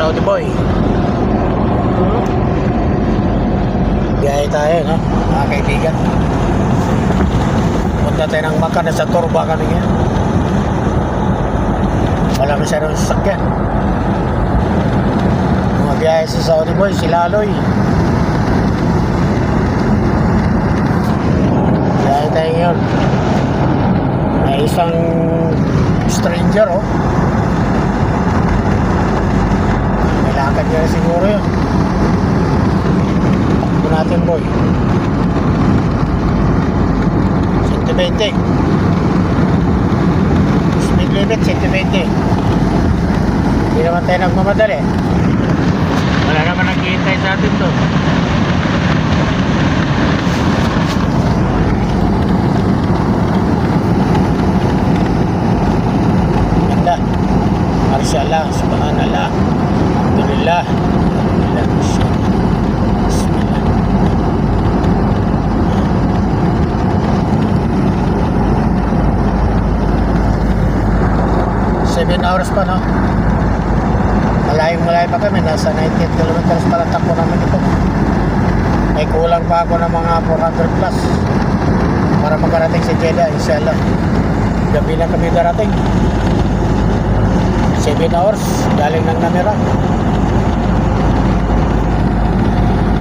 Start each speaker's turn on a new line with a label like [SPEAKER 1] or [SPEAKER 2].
[SPEAKER 1] Saudi Boy. Biyahe tayo, no? Mga kaibigan. Punta tayo ng Maka, nasa Turba kami ngayon. Wala masyadong sasakyan. Mga biyahe sa Saudi Boy, si Laloy. Biyahe tayo ngayon. May isang stranger, oh. May lakad niya siguro yun. Takbo natin, boy. 120. Speed limit 120. Hindi naman tayo nagmamadali. Wala naman naghihintay sa atin to. Ganda. Marshallah, subhanallah, alhamdulillah. Bismillah. 7 hours pa, no? Malayo pa kami. Nasa 98 kilometers pa lang takbo namin ito. May kulang pa ako ng mga 400 plus para makarating sa Jeddah, inshallah. Gabi na kami darating. 7 hours galing ng Namira.